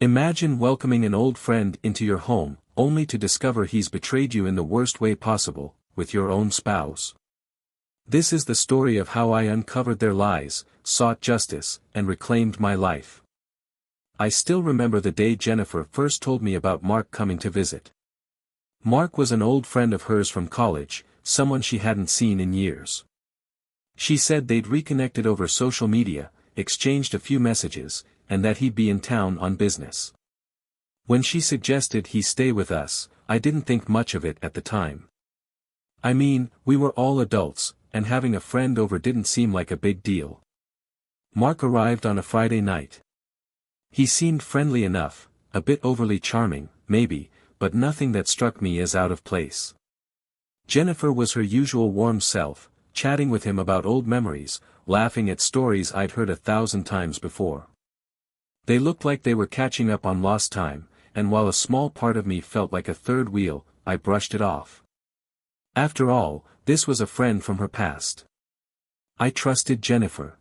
Imagine welcoming an old friend into your home, only to discover he's betrayed you in the worst way possible, with your own spouse. This is the story of how I uncovered their lies, sought justice, and reclaimed my life. I still remember the day Jennifer first told me about Mark coming to visit. Mark was an old friend of hers from college, someone she hadn't seen in years. She said they'd reconnected over social media, exchanged a few messages, and that he'd be in town on business. When she suggested he stay with us, I didn't think much of it at the time. I mean, we were all adults, and having a friend over didn't seem like a big deal. Mark arrived on a Friday night. He seemed friendly enough, a bit overly charming, maybe, but nothing that struck me as out of place. Jennifer was her usual warm self, chatting with him about old memories, laughing at stories I'd heard 1,000 times before. They looked like they were catching up on lost time, and while a small part of me felt like a third wheel, I brushed it off. After all, this was a friend from her past. I trusted Jennifer.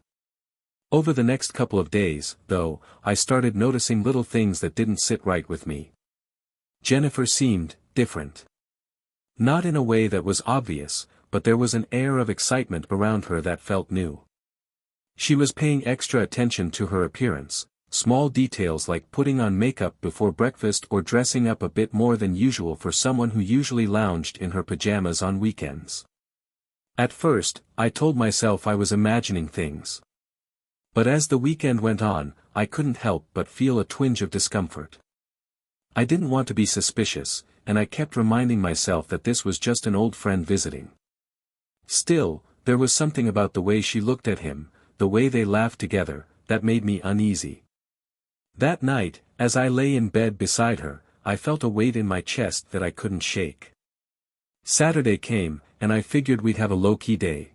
Over the next couple of days, though, I started noticing little things that didn't sit right with me. Jennifer seemed different. Not in a way that was obvious, but there was an air of excitement around her that felt new. She was paying extra attention to her appearance, small details like putting on makeup before breakfast or dressing up a bit more than usual for someone who usually lounged in her pajamas on weekends. At first, I told myself I was imagining things. But as the weekend went on, I couldn't help but feel a twinge of discomfort. I didn't want to be suspicious, and I kept reminding myself that this was just an old friend visiting. Still, there was something about the way she looked at him, the way they laughed together, that made me uneasy. That night, as I lay in bed beside her, I felt a weight in my chest that I couldn't shake. Saturday came, and I figured we'd have a low-key day.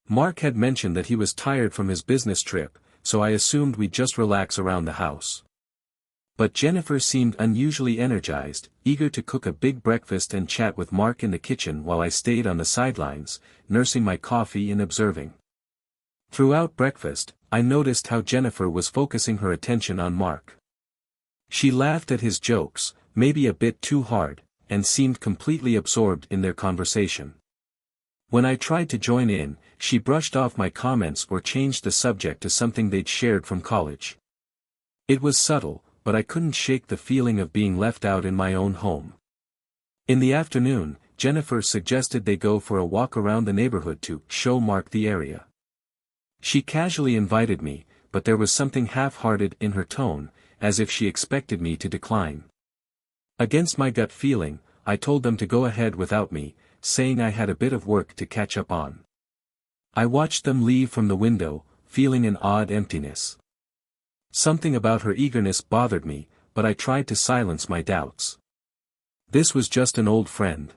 Mark had mentioned that he was tired from his business trip, so I assumed we'd just relax around the house. But Jennifer seemed unusually energized, eager to cook a big breakfast and chat with Mark in the kitchen while I stayed on the sidelines, nursing my coffee and observing. Throughout breakfast, I noticed how Jennifer was focusing her attention on Mark. She laughed at his jokes, maybe a bit too hard, and seemed completely absorbed in their conversation. When I tried to join in, she brushed off my comments or changed the subject to something they'd shared from college. It was subtle, but I couldn't shake the feeling of being left out in my own home. In the afternoon, Jennifer suggested they go for a walk around the neighborhood to show Mark the area. She casually invited me, but there was something half-hearted in her tone, as if she expected me to decline. Against my gut feeling, I told them to go ahead without me, saying I had a bit of work to catch up on. I watched them leave from the window, feeling an odd emptiness. Something about her eagerness bothered me, but I tried to silence my doubts. This was just an old friend.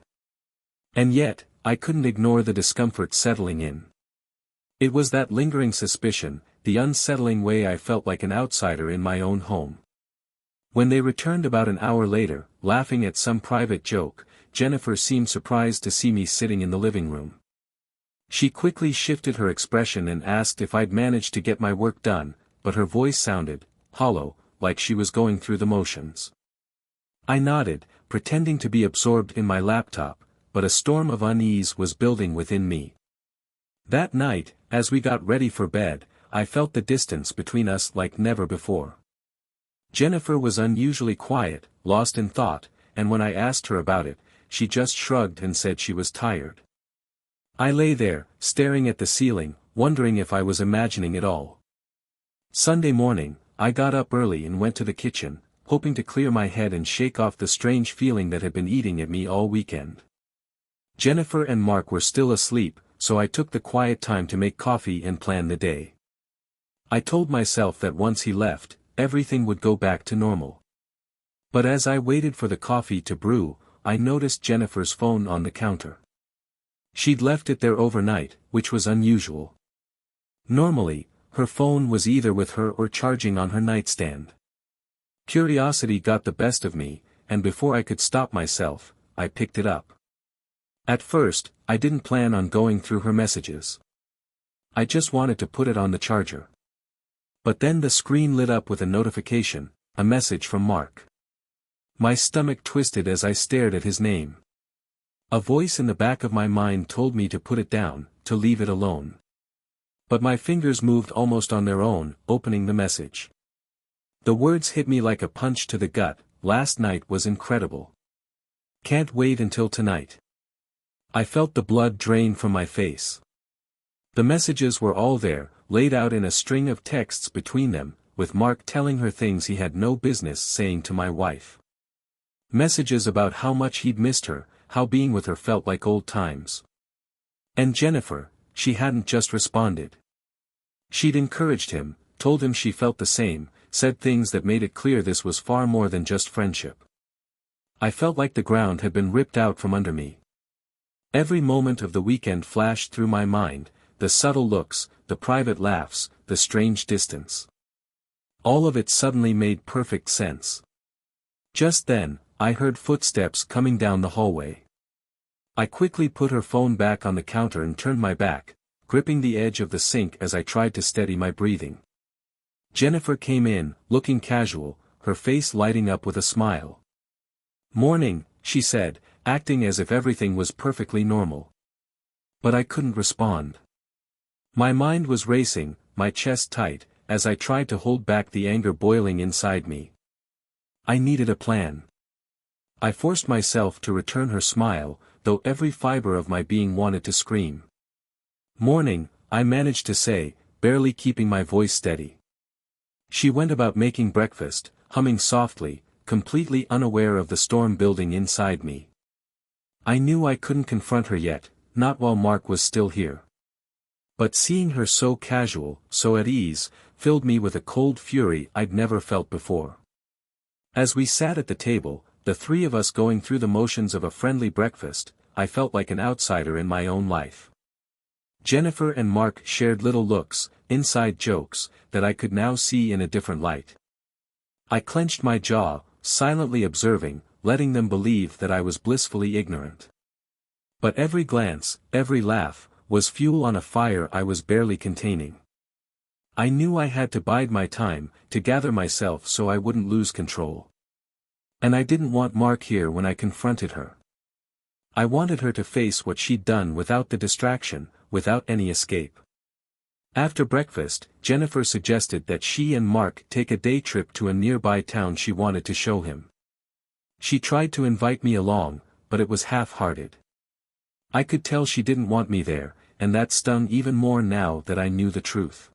And yet, I couldn't ignore the discomfort settling in. It was that lingering suspicion, the unsettling way I felt like an outsider in my own home. When they returned about an hour later, laughing at some private joke, Jennifer seemed surprised to see me sitting in the living room. She quickly shifted her expression and asked if I'd managed to get my work done, but her voice sounded hollow, like she was going through the motions. I nodded, pretending to be absorbed in my laptop, but a storm of unease was building within me. That night, as we got ready for bed, I felt the distance between us like never before. Jennifer was unusually quiet, lost in thought, and when I asked her about it, she just shrugged and said she was tired. I lay there, staring at the ceiling, wondering if I was imagining it all. Sunday morning, I got up early and went to the kitchen, hoping to clear my head and shake off the strange feeling that had been eating at me all weekend. Jennifer and Mark were still asleep, so I took the quiet time to make coffee and plan the day. I told myself that once he left, everything would go back to normal. But as I waited for the coffee to brew, I noticed Jennifer's phone on the counter. She'd left it there overnight, which was unusual. Normally, her phone was either with her or charging on her nightstand. Curiosity got the best of me, and before I could stop myself, I picked it up. At first, I didn't plan on going through her messages. I just wanted to put it on the charger. But then the screen lit up with a notification, a message from Mark. My stomach twisted as I stared at his name. A voice in the back of my mind told me to put it down, to leave it alone. But my fingers moved almost on their own, opening the message. The words hit me like a punch to the gut. Last night was incredible. Can't wait until tonight. I felt the blood drain from my face. The messages were all there, laid out in a string of texts between them, with Mark telling her things he had no business saying to my wife. Messages about how much he'd missed her, how being with her felt like old times. And Jennifer, she hadn't just responded. She'd encouraged him, told him she felt the same, said things that made it clear this was far more than just friendship. I felt like the ground had been ripped out from under me. Every moment of the weekend flashed through my mind, the subtle looks, the private laughs, the strange distance. All of it suddenly made perfect sense. Just then, I heard footsteps coming down the hallway. I quickly put her phone back on the counter and turned my back, gripping the edge of the sink as I tried to steady my breathing. Jennifer came in, looking casual, her face lighting up with a smile. "Morning," she said, acting as if everything was perfectly normal. But I couldn't respond. My mind was racing, my chest tight, as I tried to hold back the anger boiling inside me. I needed a plan. I forced myself to return her smile, though every fiber of my being wanted to scream. "Morning," I managed to say, barely keeping my voice steady. She went about making breakfast, humming softly, completely unaware of the storm building inside me. I knew I couldn't confront her yet, not while Mark was still here. But seeing her so casual, so at ease, filled me with a cold fury I'd never felt before. As we sat at the table, the three of us going through the motions of a friendly breakfast, I felt like an outsider in my own life. Jennifer and Mark shared little looks, inside jokes, that I could now see in a different light. I clenched my jaw, silently observing, letting them believe that I was blissfully ignorant. But every glance, every laugh, was fuel on a fire I was barely containing. I knew I had to bide my time, to gather myself so I wouldn't lose control. And I didn't want Mark here when I confronted her. I wanted her to face what she'd done without the distraction, without any escape. After breakfast, Jennifer suggested that she and Mark take a day trip to a nearby town she wanted to show him. She tried to invite me along, but it was half-hearted. I could tell she didn't want me there, and that stung even more now that I knew the truth.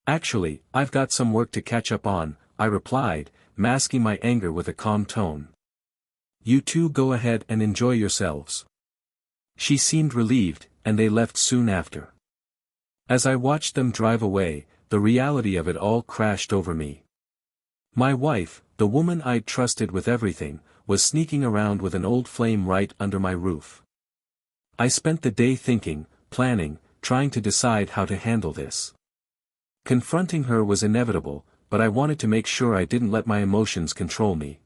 "Actually, I've got some work to catch up on," I replied, masking my anger with a calm tone. "You two go ahead and enjoy yourselves." She seemed relieved, and they left soon after. As I watched them drive away, the reality of it all crashed over me. My wife, the woman I'd trusted with everything, was sneaking around with an old flame right under my roof. I spent the day thinking, planning, trying to decide how to handle this. Confronting her was inevitable, but I wanted to make sure I didn't let my emotions control me.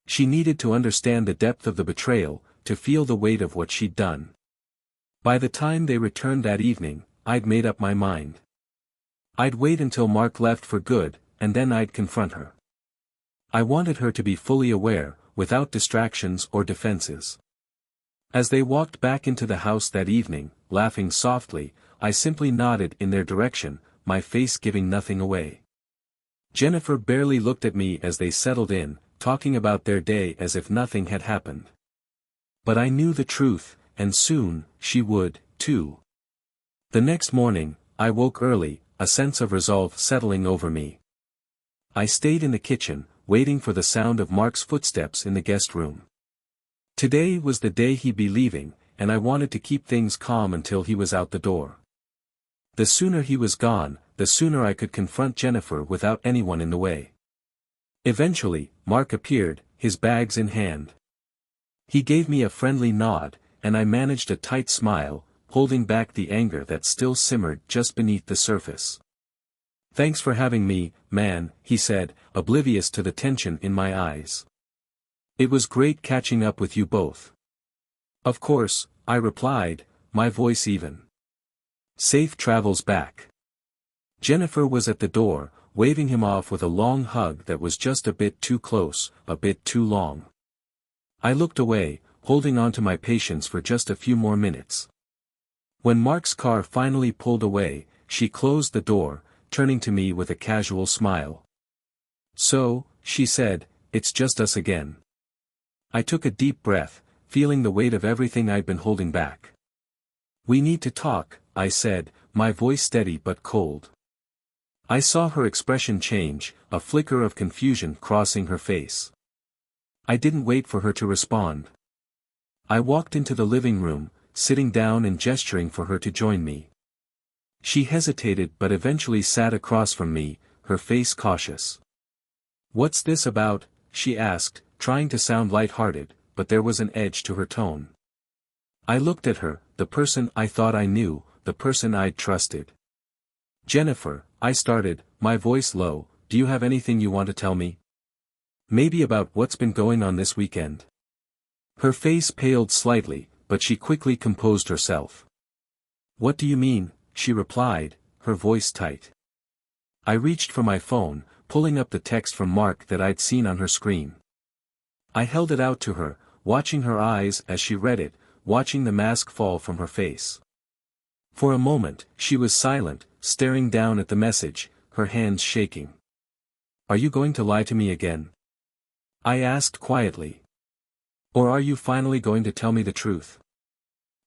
She needed to understand the depth of the betrayal, to feel the weight of what she'd done. By the time they returned that evening, I'd made up my mind. I'd wait until Mark left for good, and then I'd confront her. I wanted her to be fully aware, without distractions or defenses. As they walked back into the house that evening, laughing softly, I simply nodded in their direction, my face giving nothing away. Jennifer barely looked at me as they settled in, talking about their day as if nothing had happened. But I knew the truth, and soon, she would, too. The next morning, I woke early, a sense of resolve settling over me. I stayed in the kitchen, waiting for the sound of Mark's footsteps in the guest room. Today was the day he'd be leaving, and I wanted to keep things calm until he was out the door. The sooner he was gone, the sooner I could confront Jennifer without anyone in the way. Eventually, Mark appeared, his bags in hand. He gave me a friendly nod, and I managed a tight smile, holding back the anger that still simmered just beneath the surface. "Thanks for having me, man," he said, oblivious to the tension in my eyes. "It was great catching up with you both." "Of course," I replied, my voice even. "Safe travels back." Jennifer was at the door, waving him off with a long hug that was just a bit too close, a bit too long. I looked away, holding on to my patience for just a few more minutes. When Mark's car finally pulled away, she closed the door, turning to me with a casual smile. "So," she said, "it's just us again." I took a deep breath, feeling the weight of everything I'd been holding back. "We need to talk," I said, my voice steady but cold. I saw her expression change, a flicker of confusion crossing her face. I didn't wait for her to respond. I walked into the living room, sitting down and gesturing for her to join me. She hesitated but eventually sat across from me, her face cautious. "What's this about?" she asked, trying to sound light-hearted, but there was an edge to her tone. I looked at her, the person I thought I knew, the person I'd trusted. "Jennifer," I started, my voice low, "do you have anything you want to tell me? Maybe about what's been going on this weekend?" Her face paled slightly, but she quickly composed herself. "What do you mean?" she replied, her voice tight. I reached for my phone, pulling up the text from Mark that I'd seen on her screen. I held it out to her, watching her eyes as she read it, watching the mask fall from her face. For a moment, she was silent, staring down at the message, her hands shaking. "Are you going to lie to me again?" I asked quietly. "Or are you finally going to tell me the truth?"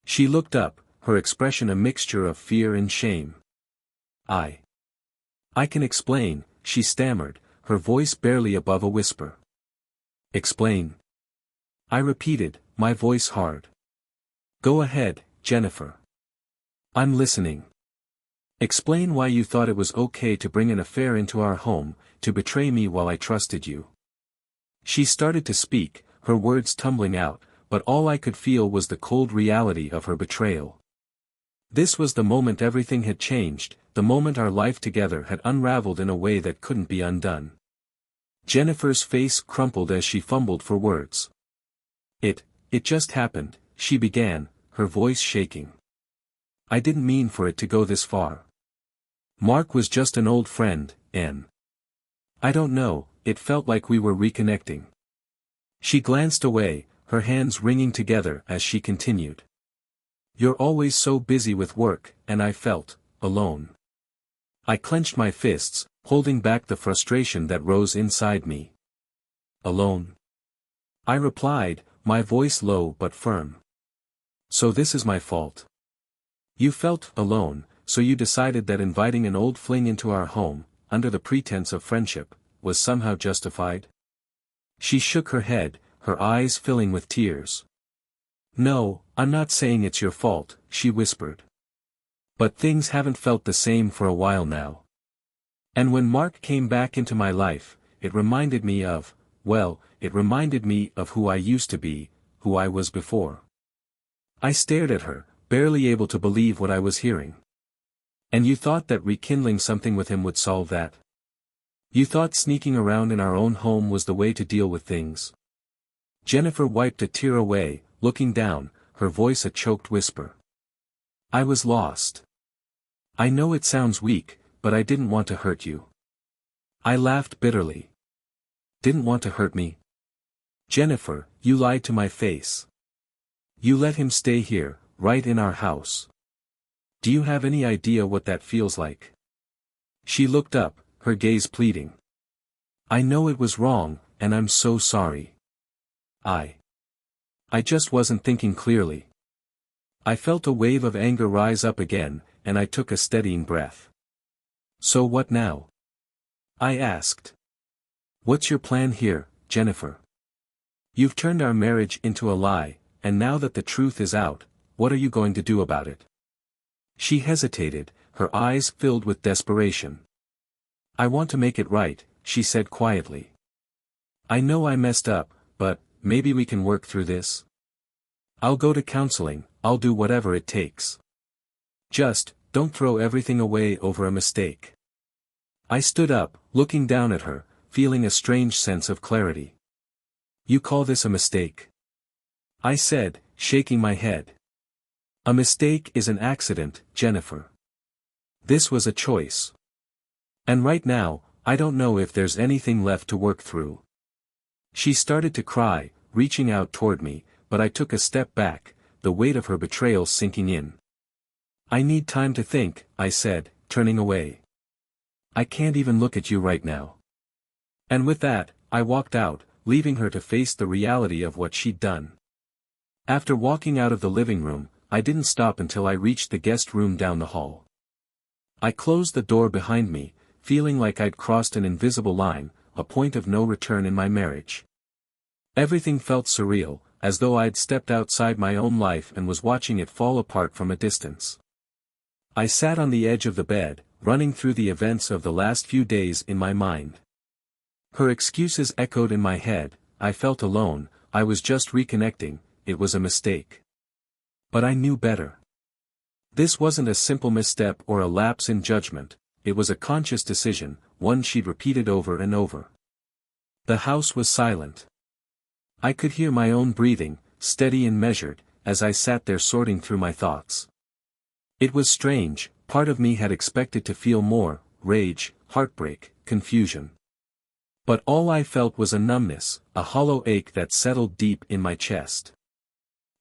She looked up, her expression a mixture of fear and shame. I can explain," she stammered, her voice barely above a whisper. "Explain?" I repeated, my voice hard. "Go ahead, Jennifer. I'm listening. Explain why you thought it was okay to bring an affair into our home, to betray me while I trusted you." She started to speak, her words tumbling out, but all I could feel was the cold reality of her betrayal. This was the moment everything had changed, the moment our life together had unraveled in a way that couldn't be undone. Jennifer's face crumpled as she fumbled for words. It just happened," she began, her voice shaking. "I didn't mean for it to go this far. Mark was just an old friend, and I don't know, it felt like we were reconnecting." She glanced away, her hands wringing together as she continued. "You're always so busy with work, and I felt alone." I clenched my fists, holding back the frustration that rose inside me. "Alone?" I replied, my voice low but firm. "So this is my fault. You felt alone, so you decided that inviting an old fling into our home, under the pretense of friendship, was somehow justified?" She shook her head, her eyes filling with tears. "No, I'm not saying it's your fault," she whispered. "But things haven't felt the same for a while now. And when Mark came back into my life, it reminded me of who I used to be, who I was before." I stared at her, barely able to believe what I was hearing. "And you thought that rekindling something with him would solve that? You thought sneaking around in our own home was the way to deal with things?" Jennifer wiped a tear away, looking down, her voice a choked whisper. "I was lost. I know it sounds weak, but I didn't want to hurt you." I laughed bitterly. "Didn't want to hurt me? Jennifer, you lied to my face. You let him stay here, right in our house. Do you have any idea what that feels like?" She looked up, her gaze pleading. "I know it was wrong, and I'm so sorry. I just wasn't thinking clearly." I felt a wave of anger rise up again, and I took a steadying breath. "So what now?" I asked. "What's your plan here, Jennifer? You've turned our marriage into a lie, and now that the truth is out, what are you going to do about it?" She hesitated, her eyes filled with desperation. "I want to make it right," she said quietly. "I know I messed up, but maybe we can work through this. I'll go to counseling, I'll do whatever it takes. Just, don't throw everything away over a mistake." I stood up, looking down at her, feeling a strange sense of clarity. "You call this a mistake?" I said, shaking my head. "A mistake is an accident, Jennifer. This was a choice. And right now, I don't know if there's anything left to work through." She started to cry, reaching out toward me, but I took a step back, the weight of her betrayal sinking in. "I need time to think," I said, turning away. "I can't even look at you right now." And with that, I walked out, leaving her to face the reality of what she'd done. After walking out of the living room, I didn't stop until I reached the guest room down the hall. I closed the door behind me, feeling like I'd crossed an invisible line, a point of no return in my marriage. Everything felt surreal, as though I'd stepped outside my own life and was watching it fall apart from a distance. I sat on the edge of the bed, running through the events of the last few days in my mind. Her excuses echoed in my head. I felt alone, I was just reconnecting, it was a mistake. But I knew better. This wasn't a simple misstep or a lapse in judgment, it was a conscious decision, one she'd repeated over and over. The house was silent. I could hear my own breathing, steady and measured, as I sat there sorting through my thoughts. It was strange, part of me had expected to feel more: rage, heartbreak, confusion. But all I felt was a numbness, a hollow ache that settled deep in my chest.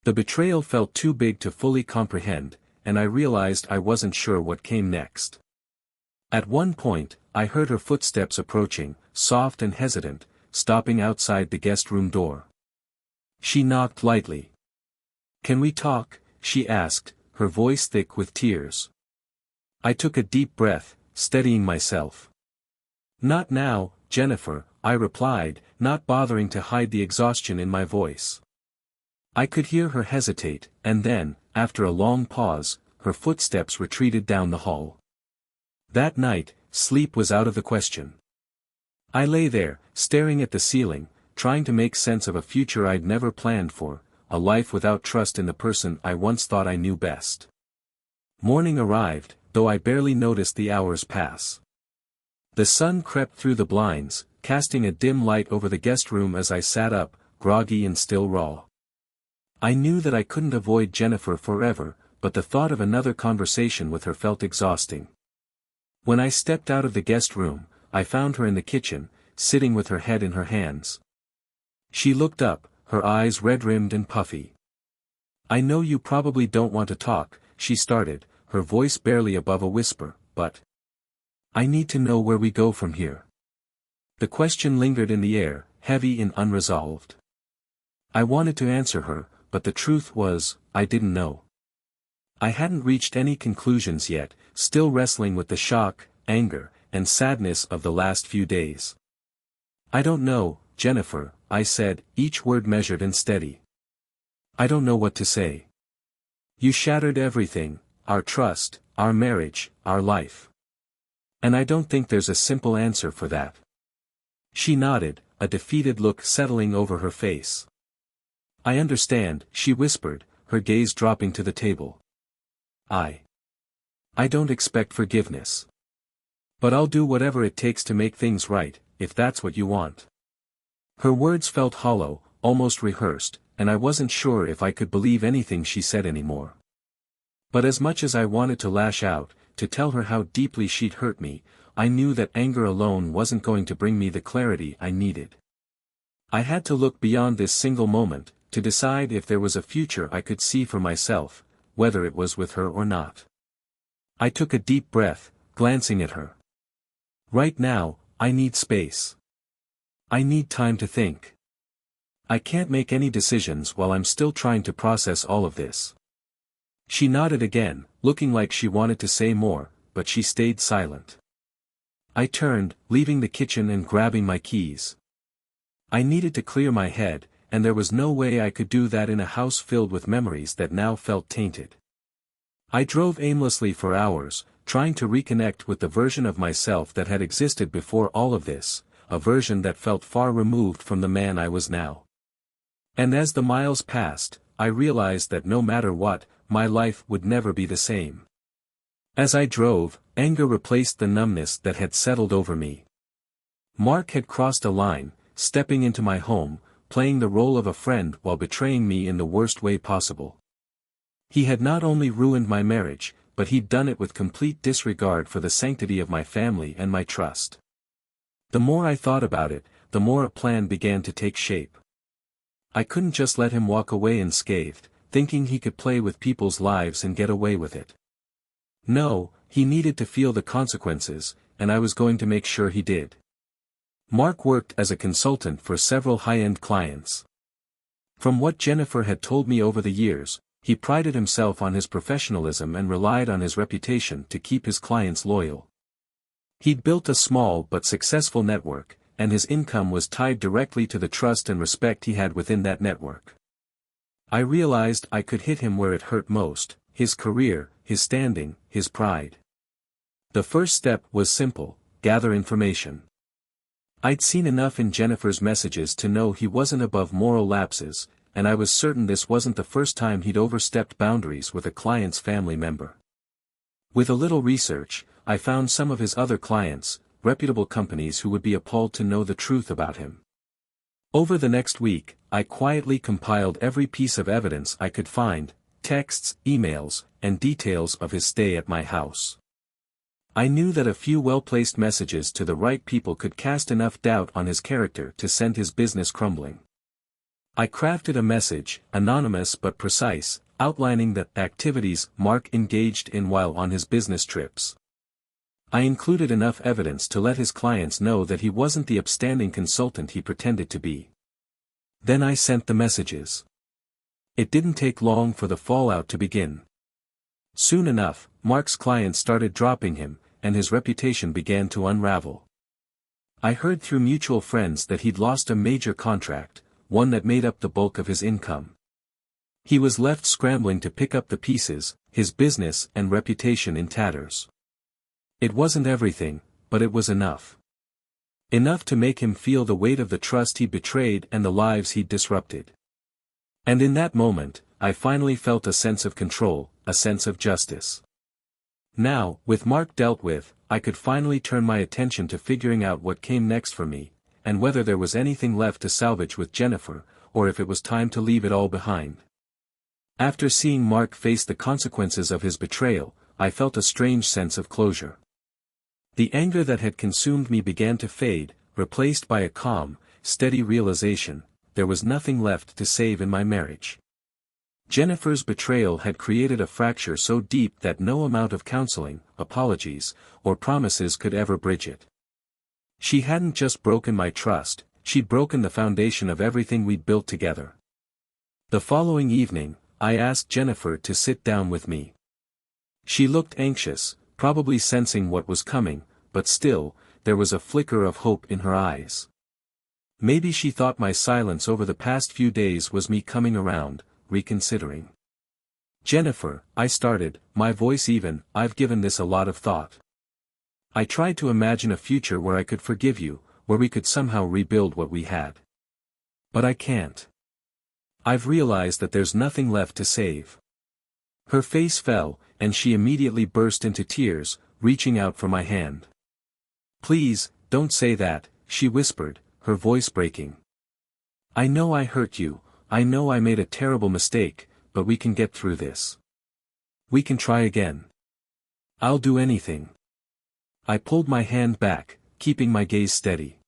The betrayal felt too big to fully comprehend, and I realized I wasn't sure what came next. At one point, I heard her footsteps approaching, soft and hesitant, stopping outside the guest room door. She knocked lightly. "Can we talk?" she asked, her voice thick with tears. I took a deep breath, steadying myself. "Not now, Jennifer," I replied, not bothering to hide the exhaustion in my voice. I could hear her hesitate, and then, after a long pause, her footsteps retreated down the hall. That night, sleep was out of the question. I lay there, staring at the ceiling, trying to make sense of a future I'd never planned for, a life without trust in the person I once thought I knew best. Morning arrived, though I barely noticed the hours pass. The sun crept through the blinds, casting a dim light over the guest room as I sat up, groggy and still raw. I knew that I couldn't avoid Jennifer forever, but the thought of another conversation with her felt exhausting. When I stepped out of the guest room, I found her in the kitchen, sitting with her head in her hands. She looked up, her eyes red-rimmed and puffy. "I know you probably don't want to talk," she started, her voice barely above a whisper, "but I need to know where we go from here." The question lingered in the air, heavy and unresolved. I wanted to answer her, but the truth was, I didn't know. I hadn't reached any conclusions yet, still wrestling with the shock, anger, and sadness of the last few days. "I don't know, Jennifer," I said, each word measured and steady. "I don't know what to say. You shattered everything, our trust, our marriage, our life. And I don't think there's a simple answer for that." She nodded, a defeated look settling over her face. "I understand," she whispered, her gaze dropping to the table. I don't expect forgiveness. But I'll do whatever it takes to make things right, if that's what you want." Her words felt hollow, almost rehearsed, and I wasn't sure if I could believe anything she said anymore. But as much as I wanted to lash out, to tell her how deeply she'd hurt me, I knew that anger alone wasn't going to bring me the clarity I needed. I had to look beyond this single moment, to decide if there was a future I could see for myself, whether it was with her or not. I took a deep breath, glancing at her. "Right now, I need space. I need time to think. I can't make any decisions while I'm still trying to process all of this." She nodded again, looking like she wanted to say more, but she stayed silent. I turned, leaving the kitchen and grabbing my keys. I needed to clear my head, and there was no way I could do that in a house filled with memories that now felt tainted. I drove aimlessly for hours, trying to reconnect with the version of myself that had existed before all of this, a version that felt far removed from the man I was now. And as the miles passed, I realized that no matter what, my life would never be the same. As I drove, anger replaced the numbness that had settled over me. Mark had crossed a line, stepping into my home, playing the role of a friend while betraying me in the worst way possible. He had not only ruined my marriage, but he'd done it with complete disregard for the sanctity of my family and my trust. The more I thought about it, the more a plan began to take shape. I couldn't just let him walk away unscathed, thinking he could play with people's lives and get away with it. No, he needed to feel the consequences, and I was going to make sure he did. Mark worked as a consultant for several high-end clients. From what Jennifer had told me over the years, he prided himself on his professionalism and relied on his reputation to keep his clients loyal. He'd built a small but successful network, and his income was tied directly to the trust and respect he had within that network. I realized I could hit him where it hurt most: his career, his standing, his pride. The first step was simple: gather information. I'd seen enough in Jennifer's messages to know he wasn't above moral lapses, and I was certain this wasn't the first time he'd overstepped boundaries with a client's family member. With a little research, I found some of his other clients, reputable companies who would be appalled to know the truth about him. Over the next week, I quietly compiled every piece of evidence I could find: texts, emails, and details of his stay at my house. I knew that a few well-placed messages to the right people could cast enough doubt on his character to send his business crumbling. I crafted a message, anonymous but precise, outlining the activities Mark engaged in while on his business trips. I included enough evidence to let his clients know that he wasn't the upstanding consultant he pretended to be. Then I sent the messages. It didn't take long for the fallout to begin. Soon enough, Mark's clients started dropping him, and his reputation began to unravel. I heard through mutual friends that he'd lost a major contract, one that made up the bulk of his income. He was left scrambling to pick up the pieces, his business and reputation in tatters. It wasn't everything, but it was enough. Enough to make him feel the weight of the trust he'd betrayed and the lives he'd disrupted. And in that moment, I finally felt a sense of control, a sense of justice. Now, with Mark dealt with, I could finally turn my attention to figuring out what came next for me, and whether there was anything left to salvage with Jennifer, or if it was time to leave it all behind. After seeing Mark face the consequences of his betrayal, I felt a strange sense of closure. The anger that had consumed me began to fade, replaced by a calm, steady realization: there was nothing left to save in my marriage. Jennifer's betrayal had created a fracture so deep that no amount of counseling, apologies, or promises could ever bridge it. She hadn't just broken my trust, she'd broken the foundation of everything we'd built together. The following evening, I asked Jennifer to sit down with me. She looked anxious, probably sensing what was coming, but still, there was a flicker of hope in her eyes. Maybe she thought my silence over the past few days was me coming around, reconsidering. "Jennifer," I started, my voice even, "I've given this a lot of thought. I tried to imagine a future where I could forgive you, where we could somehow rebuild what we had. But I can't. I've realized that there's nothing left to save." Her face fell, and she immediately burst into tears, reaching out for my hand. "Please, don't say that," she whispered, her voice breaking. "I know I hurt you, I know I made a terrible mistake, but we can get through this. We can try again. I'll do anything." I pulled my hand back, keeping my gaze steady.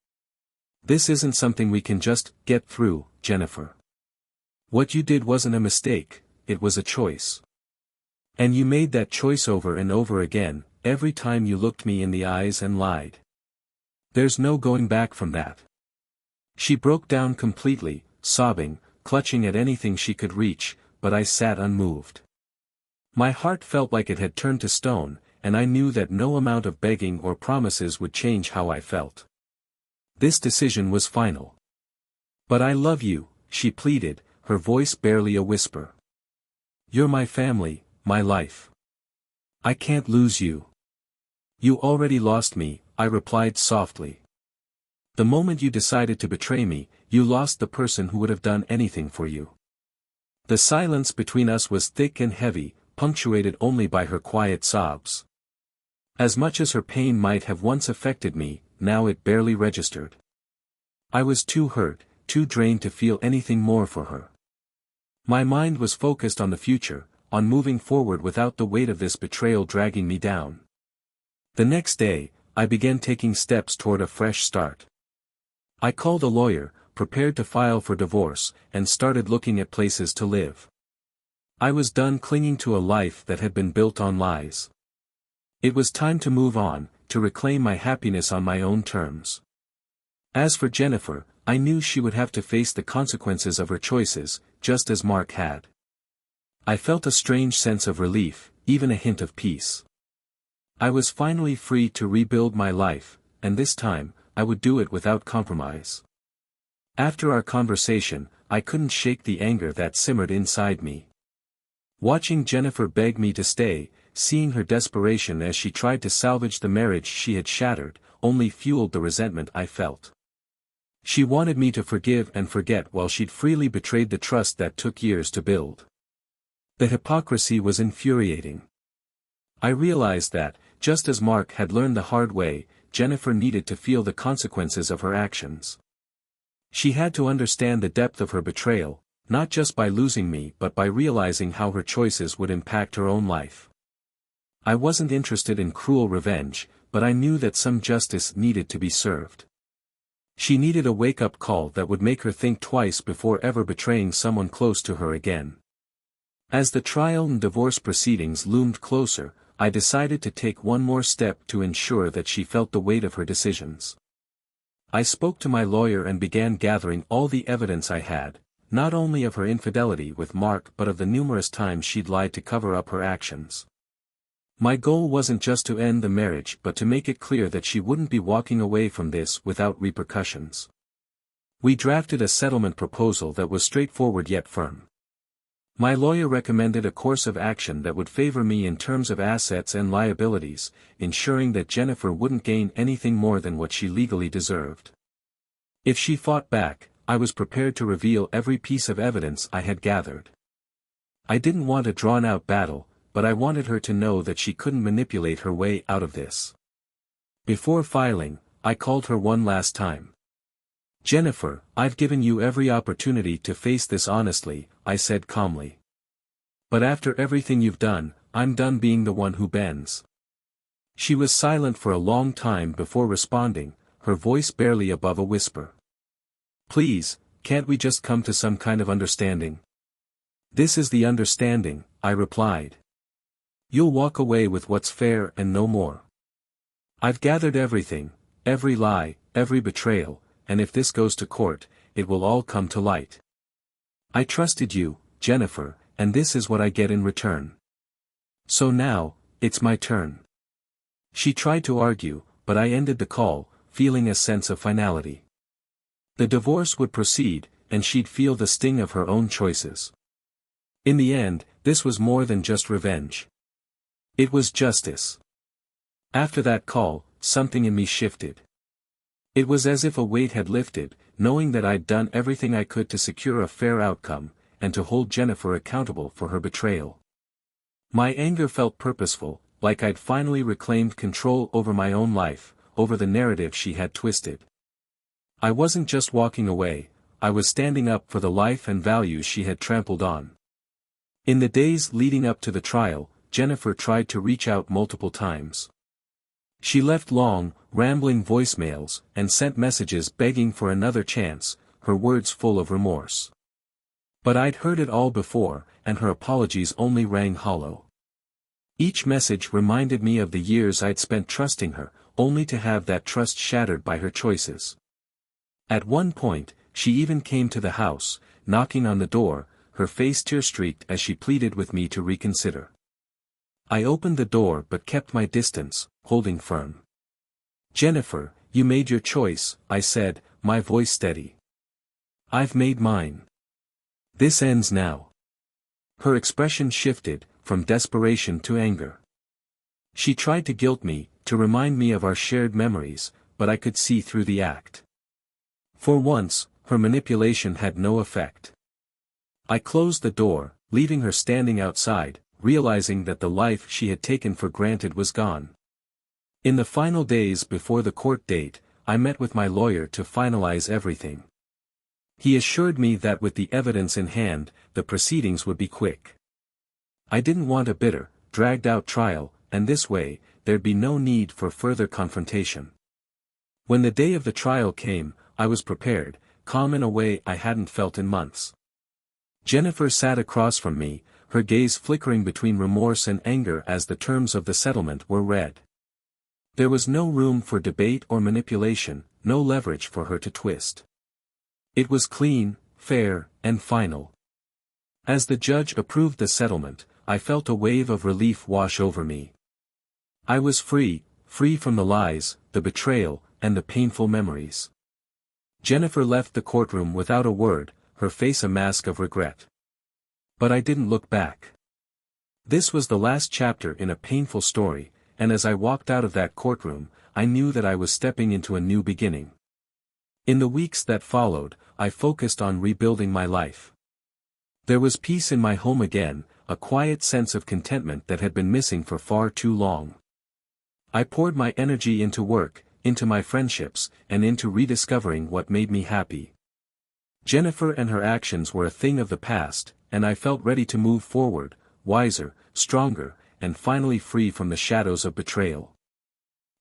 "This isn't something we can just get through, Jennifer. What you did wasn't a mistake, it was a choice. And you made that choice over and over again, every time you looked me in the eyes and lied. There's no going back from that." She broke down completely, sobbing, clutching at anything she could reach, but I sat unmoved. My heart felt like it had turned to stone, and I knew that no amount of begging or promises would change how I felt. This decision was final. "But I love you," she pleaded, her voice barely a whisper. "You're my family, my life. I can't lose you." "You already lost me," I replied softly. "The moment you decided to betray me, you lost the person who would have done anything for you." The silence between us was thick and heavy, punctuated only by her quiet sobs. As much as her pain might have once affected me, now it barely registered. I was too hurt, too drained to feel anything more for her. My mind was focused on the future, on moving forward without the weight of this betrayal dragging me down. The next day, I began taking steps toward a fresh start. I called a lawyer, prepared to file for divorce, and started looking at places to live. I was done clinging to a life that had been built on lies. It was time to move on, to reclaim my happiness on my own terms. As for Jennifer, I knew she would have to face the consequences of her choices, just as Mark had. I felt a strange sense of relief, even a hint of peace. I was finally free to rebuild my life, and this time, I would do it without compromise. After our conversation, I couldn't shake the anger that simmered inside me. Watching Jennifer beg me to stay, seeing her desperation as she tried to salvage the marriage she had shattered, only fueled the resentment I felt. She wanted me to forgive and forget while she'd freely betrayed the trust that took years to build. The hypocrisy was infuriating. I realized that, just as Mark had learned the hard way, Jennifer needed to feel the consequences of her actions. She had to understand the depth of her betrayal, not just by losing me but by realizing how her choices would impact her own life. I wasn't interested in cruel revenge, but I knew that some justice needed to be served. She needed a wake-up call that would make her think twice before ever betraying someone close to her again. As the trial and divorce proceedings loomed closer, I decided to take one more step to ensure that she felt the weight of her decisions. I spoke to my lawyer and began gathering all the evidence I had, not only of her infidelity with Mark but of the numerous times she'd lied to cover up her actions. My goal wasn't just to end the marriage but to make it clear that she wouldn't be walking away from this without repercussions. We drafted a settlement proposal that was straightforward yet firm. My lawyer recommended a course of action that would favor me in terms of assets and liabilities, ensuring that Jennifer wouldn't gain anything more than what she legally deserved. If she fought back, I was prepared to reveal every piece of evidence I had gathered. I didn't want a drawn-out battle, but I wanted her to know that she couldn't manipulate her way out of this. Before filing, I called her one last time. "Jennifer, I've given you every opportunity to face this honestly," I said calmly. "But after everything you've done, I'm done being the one who bends." She was silent for a long time before responding, her voice barely above a whisper. "Please, can't we just come to some kind of understanding?" "This is the understanding," I replied. "You'll walk away with what's fair and no more. I've gathered everything, every lie, every betrayal, and if this goes to court, it will all come to light. I trusted you, Jennifer, and this is what I get in return. So now, it's my turn." She tried to argue, but I ended the call, feeling a sense of finality. The divorce would proceed, and she'd feel the sting of her own choices. In the end, this was more than just revenge. It was justice. After that call, something in me shifted. It was as if a weight had lifted, knowing that I'd done everything I could to secure a fair outcome, and to hold Jennifer accountable for her betrayal. My anger felt purposeful, like I'd finally reclaimed control over my own life, over the narrative she had twisted. I wasn't just walking away, I was standing up for the life and values she had trampled on. In the days leading up to the trial, Jennifer tried to reach out multiple times. She left long, rambling voicemails, and sent messages begging for another chance, her words full of remorse. But I'd heard it all before, and her apologies only rang hollow. Each message reminded me of the years I'd spent trusting her, only to have that trust shattered by her choices. At one point, she even came to the house, knocking on the door, her face tear-streaked as she pleaded with me to reconsider. I opened the door but kept my distance, holding firm. "Jennifer, you made your choice," I said, my voice steady. "I've made mine. This ends now." Her expression shifted, from desperation to anger. She tried to guilt me, to remind me of our shared memories, but I could see through the act. For once, her manipulation had no effect. I closed the door, leaving her standing outside, realizing that the life she had taken for granted was gone. In the final days before the court date, I met with my lawyer to finalize everything. He assured me that with the evidence in hand, the proceedings would be quick. I didn't want a bitter, dragged-out trial, and this way, there'd be no need for further confrontation. When the day of the trial came, I was prepared, calm in a way I hadn't felt in months. Jennifer sat across from me, her gaze flickering between remorse and anger as the terms of the settlement were read. There was no room for debate or manipulation, no leverage for her to twist. It was clean, fair, and final. As the judge approved the settlement, I felt a wave of relief wash over me. I was free from the lies, the betrayal, and the painful memories. Jennifer left the courtroom without a word, her face a mask of regret. But I didn't look back. This was the last chapter in a painful story, and as I walked out of that courtroom, I knew that I was stepping into a new beginning. In the weeks that followed, I focused on rebuilding my life. There was peace in my home again, a quiet sense of contentment that had been missing for far too long. I poured my energy into work, into my friendships, and into rediscovering what made me happy. Jennifer and her actions were a thing of the past, and I felt ready to move forward, wiser, stronger, and finally free from the shadows of betrayal.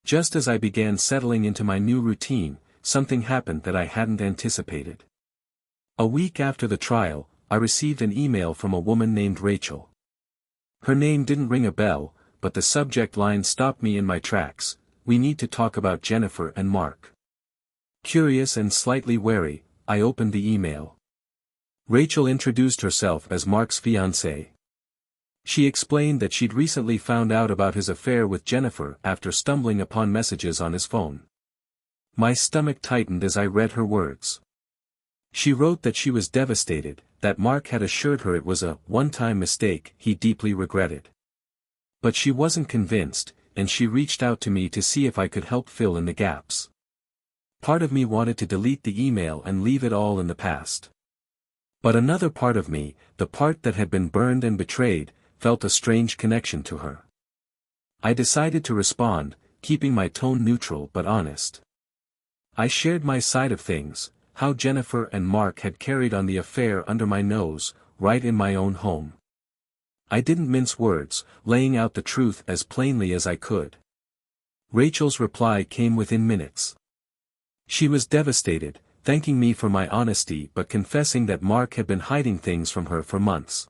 Just as I began settling into my new routine, something happened that I hadn't anticipated. A week after the trial, I received an email from a woman named Rachel. Her name didn't ring a bell, but the subject line stopped me in my tracks: "We need to talk about Jennifer and Mark." Curious and slightly wary, I opened the email. Rachel introduced herself as Mark's fiancée. She explained that she'd recently found out about his affair with Jennifer after stumbling upon messages on his phone. My stomach tightened as I read her words. She wrote that she was devastated, that Mark had assured her it was a one-time mistake he deeply regretted. But she wasn't convinced, and she reached out to me to see if I could help fill in the gaps. Part of me wanted to delete the email and leave it all in the past. But another part of me, the part that had been burned and betrayed, felt a strange connection to her. I decided to respond, keeping my tone neutral but honest. I shared my side of things, how Jennifer and Mark had carried on the affair under my nose, right in my own home. I didn't mince words, laying out the truth as plainly as I could. Rachel's reply came within minutes. She was devastated, thanking me for my honesty but confessing that Mark had been hiding things from her for months.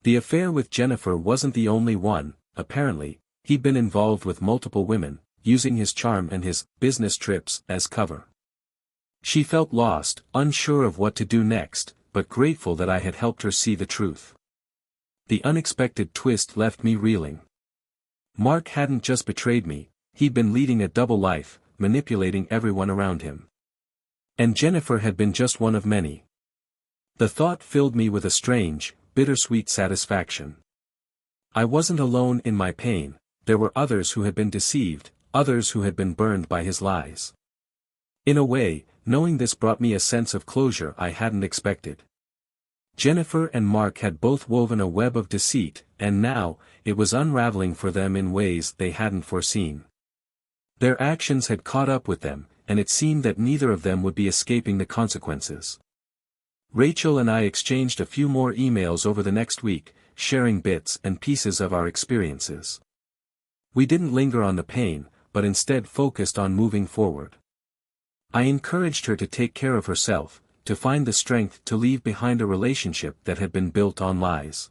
The affair with Jennifer wasn't the only one, apparently. He'd been involved with multiple women, using his charm and his business trips as cover. She felt lost, unsure of what to do next, but grateful that I had helped her see the truth. The unexpected twist left me reeling. Mark hadn't just betrayed me, he'd been leading a double life, manipulating everyone around him. And Jennifer had been just one of many. The thought filled me with a strange, bittersweet satisfaction. I wasn't alone in my pain, there were others who had been deceived, others who had been burned by his lies. In a way, knowing this brought me a sense of closure I hadn't expected. Jennifer and Mark had both woven a web of deceit, and now, it was unraveling for them in ways they hadn't foreseen. Their actions had caught up with them, and it seemed that neither of them would be escaping the consequences. Rachel and I exchanged a few more emails over the next week, sharing bits and pieces of our experiences. We didn't linger on the pain, but instead focused on moving forward. I encouraged her to take care of herself, to find the strength to leave behind a relationship that had been built on lies.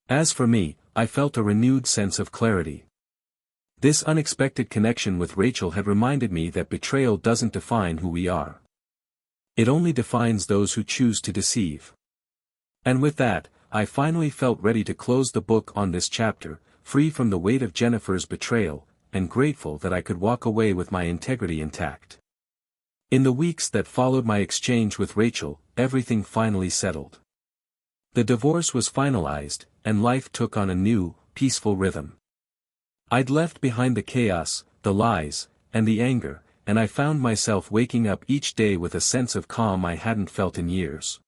As for me, I felt a renewed sense of clarity. This unexpected connection with Rachel had reminded me that betrayal doesn't define who we are. It only defines those who choose to deceive. And with that, I finally felt ready to close the book on this chapter, free from the weight of Jennifer's betrayal, and grateful that I could walk away with my integrity intact. In the weeks that followed my exchange with Rachel, everything finally settled. The divorce was finalized, and life took on a new, peaceful rhythm. I'd left behind the chaos, the lies, and the anger, and I found myself waking up each day with a sense of calm I hadn't felt in years.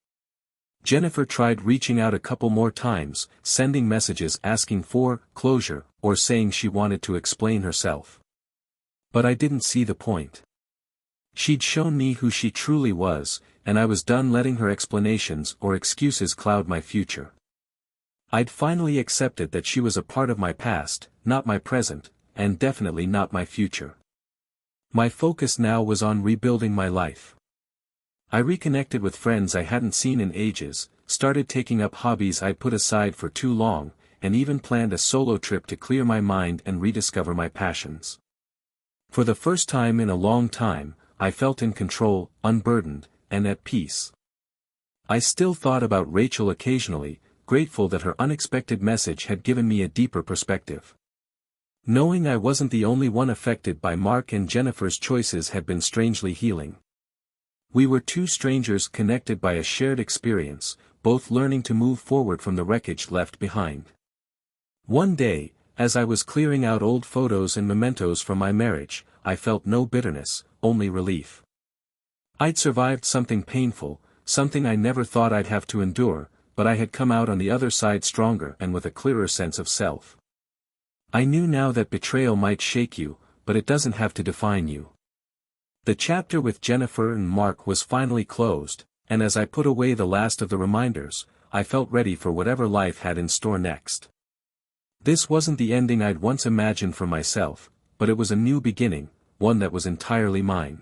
Jennifer tried reaching out a couple more times, sending messages asking for closure, or saying she wanted to explain herself. But I didn't see the point. She'd shown me who she truly was, and I was done letting her explanations or excuses cloud my future. I'd finally accepted that she was a part of my past, not my present, and definitely not my future. My focus now was on rebuilding my life. I reconnected with friends I hadn't seen in ages, started taking up hobbies I'd put aside for too long, and even planned a solo trip to clear my mind and rediscover my passions. For the first time in a long time, I felt in control, unburdened, and at peace. I still thought about Rachel occasionally, grateful that her unexpected message had given me a deeper perspective. Knowing I wasn't the only one affected by Mark and Jennifer's choices had been strangely healing. We were two strangers connected by a shared experience, both learning to move forward from the wreckage left behind. One day, as I was clearing out old photos and mementos from my marriage, I felt no bitterness, only relief. I'd survived something painful, something I never thought I'd have to endure, but I had come out on the other side stronger and with a clearer sense of self. I knew now that betrayal might shake you, but it doesn't have to define you. The chapter with Jennifer and Mark was finally closed, and as I put away the last of the reminders, I felt ready for whatever life had in store next. This wasn't the ending I'd once imagined for myself, but it was a new beginning, one that was entirely mine.